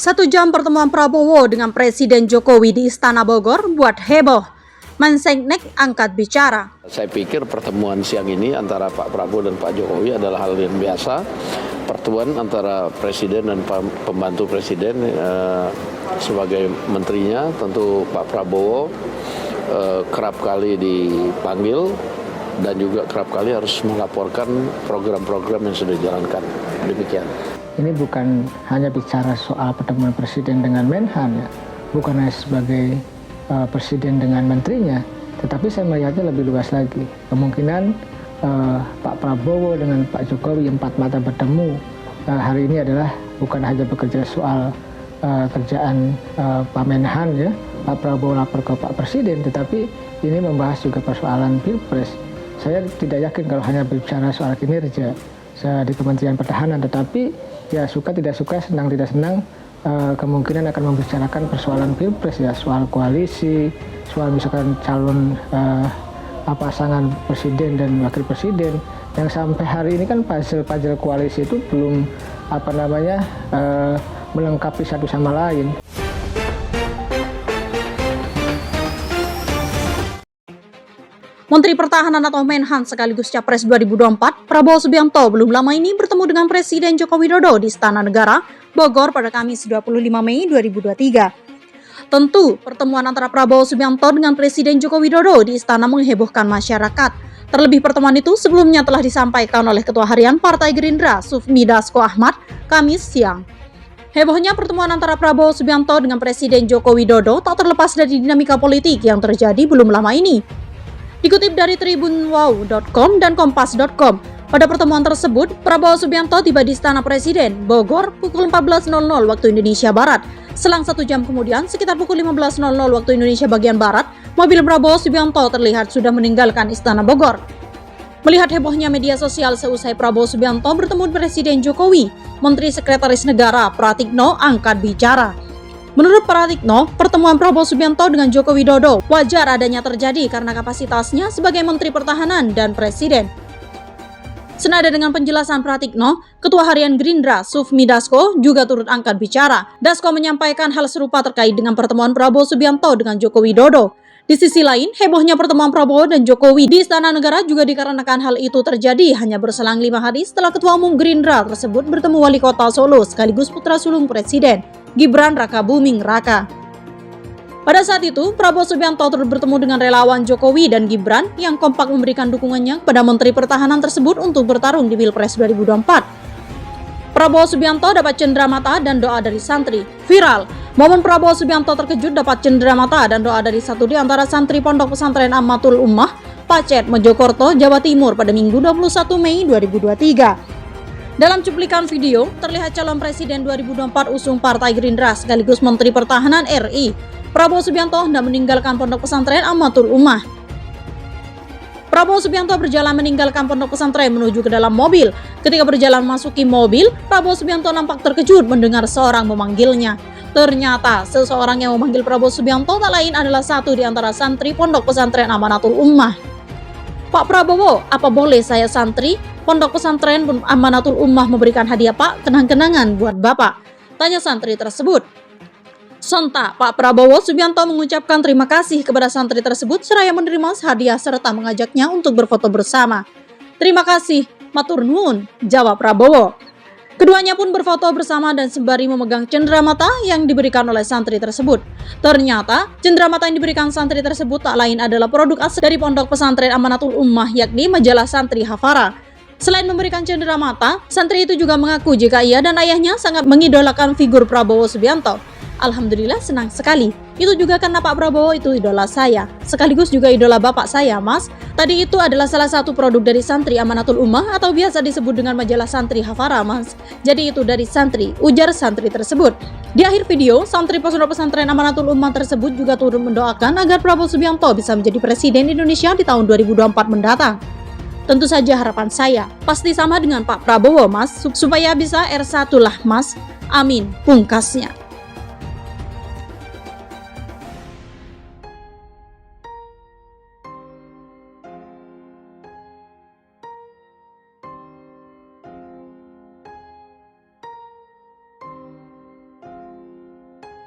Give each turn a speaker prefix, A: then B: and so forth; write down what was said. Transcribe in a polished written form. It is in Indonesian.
A: 1 jam pertemuan Prabowo dengan Presiden Jokowi di Istana Bogor buat heboh. Mensesnek angkat bicara.
B: Saya pikir pertemuan siang ini antara Pak Prabowo dan Pak Jokowi adalah hal yang biasa. Pertemuan antara Presiden dan pembantu Presiden sebagai menterinya, tentu Pak Prabowo kerap kali dipanggil dan juga kerap kali harus melaporkan program-program yang sudah dijalankan. Demikian.
C: Ini bukan hanya bicara soal pertemuan Presiden dengan Menhan, ya. Bukan hanya sebagai Presiden dengan menterinya, tetapi saya melihatnya lebih luas lagi. Kemungkinan Pak Prabowo dengan Pak Jokowi empat mata bertemu hari ini adalah bukan hanya bekerja soal kerjaan Pak Menhan, ya, Pak Prabowo lapor ke Pak Presiden, tetapi ini membahas juga persoalan Pilpres. Saya tidak yakin kalau hanya bicara soal kinerja di Kementerian Pertahanan, tetapi ya suka tidak suka, senang tidak senang, kemungkinan akan membicarakan persoalan Pilpres, ya, soal koalisi, soal misalkan calon pasangan presiden dan wakil presiden yang sampai hari ini kan puzzle koalisi itu belum melengkapi satu sama lain.
A: Menteri Pertahanan atau Menhan sekaligus Capres 2024, Prabowo Subianto belum lama ini bertemu dengan Presiden Joko Widodo di Istana Negara, Bogor pada Kamis 25 Mei 2023. Tentu, pertemuan antara Prabowo Subianto dengan Presiden Joko Widodo di Istana menghebohkan masyarakat. Terlebih pertemuan itu sebelumnya telah disampaikan oleh Ketua Harian Partai Gerindra, Sufmi Dasko Ahmad, Kamis siang. Hebohnya pertemuan antara Prabowo Subianto dengan Presiden Joko Widodo tak terlepas dari dinamika politik yang terjadi belum lama ini. Dikutip dari tribunwow.com dan kompas.com, pada pertemuan tersebut, Prabowo Subianto tiba di Istana Presiden, Bogor, pukul 14.00 waktu Indonesia Barat. Selang 1 jam kemudian, sekitar pukul 15.00 waktu Indonesia bagian Barat, mobil Prabowo Subianto terlihat sudah meninggalkan Istana Bogor. Melihat hebohnya media sosial seusai Prabowo Subianto bertemu Presiden Jokowi, Menteri Sekretaris Negara Pratikno angkat bicara. Menurut Pratikno, pertemuan Prabowo Subianto dengan Joko Widodo wajar adanya terjadi karena kapasitasnya sebagai Menteri Pertahanan dan Presiden. Senada dengan penjelasan Pratikno, Ketua Harian Gerindra Sufmi Dasko juga turut angkat bicara. Dasko menyampaikan hal serupa terkait dengan pertemuan Prabowo Subianto dengan Joko Widodo. Di sisi lain, hebohnya pertemuan Prabowo dan Jokowi di Istana Negara juga dikarenakan hal itu terjadi hanya berselang 5 hari setelah Ketua Umum Gerindra tersebut bertemu Wali Kota Solo sekaligus putra sulung Presiden, Gibran Rakabuming Raka. Pada saat itu, Prabowo Subianto turut bertemu dengan relawan Jokowi dan Gibran yang kompak memberikan dukungannya kepada Menteri Pertahanan tersebut untuk bertarung di Pilpres 2024. Prabowo Subianto dapat cenderamata dan doa dari santri. Viral, momen Prabowo Subianto terkejut dapat cenderamata dan doa dari satu di antara santri Pondok Pesantren Ammatul Ummah, Pacet, Mojokerto, Jawa Timur pada Minggu 21 Mei 2023. Dalam cuplikan video, terlihat calon Presiden 2024 usung Partai Gerindra sekaligus Menteri Pertahanan RI, Prabowo Subianto hendak meninggalkan Pondok Pesantren Ammatul Ummah. Prabowo Subianto berjalan meninggalkan pondok pesantren menuju ke dalam mobil. Ketika berjalan memasuki mobil, Prabowo Subianto nampak terkejut mendengar seorang memanggilnya. Ternyata, seseorang yang memanggil Prabowo Subianto tak lain adalah satu di antara santri Pondok Pesantren Amanatul Ummah. Pak Prabowo, apa boleh saya santri Pondok Pesantren Amanatul Ummah memberikan hadiah Pak, kenang-kenangan buat Bapak? Tanya santri tersebut. Sontak, Pak Prabowo Subianto mengucapkan terima kasih kepada santri tersebut seraya menerima hadiah serta mengajaknya untuk berfoto bersama. Terima kasih, matur nuwun, jawab Prabowo. Keduanya pun berfoto bersama dan sembari memegang cenderamata yang diberikan oleh santri tersebut. Ternyata, cenderamata yang diberikan santri tersebut tak lain adalah produk asli dari Pondok Pesantren Amanatul Ummah, yakni majalah Santri Hafara. Selain memberikan cenderamata, santri itu juga mengaku jika ia dan ayahnya sangat mengidolakan figur Prabowo Subianto. Alhamdulillah senang sekali. Itu juga karena Pak Prabowo itu idola saya, sekaligus juga idola bapak saya, Mas. Tadi itu adalah salah satu produk dari Santri Amanatul Ummah atau biasa disebut dengan majalah Santri Hafara, Mas. Jadi itu dari santri, ujar santri tersebut. Di akhir video, santri Pondok Pesantren Amanatul Ummah tersebut juga turut mendoakan agar Prabowo Subianto bisa menjadi Presiden Indonesia di tahun 2024 mendatang. Tentu saja harapan saya pasti sama dengan Pak Prabowo, Mas, supaya bisa R1 lah, Mas. Amin, pungkasnya.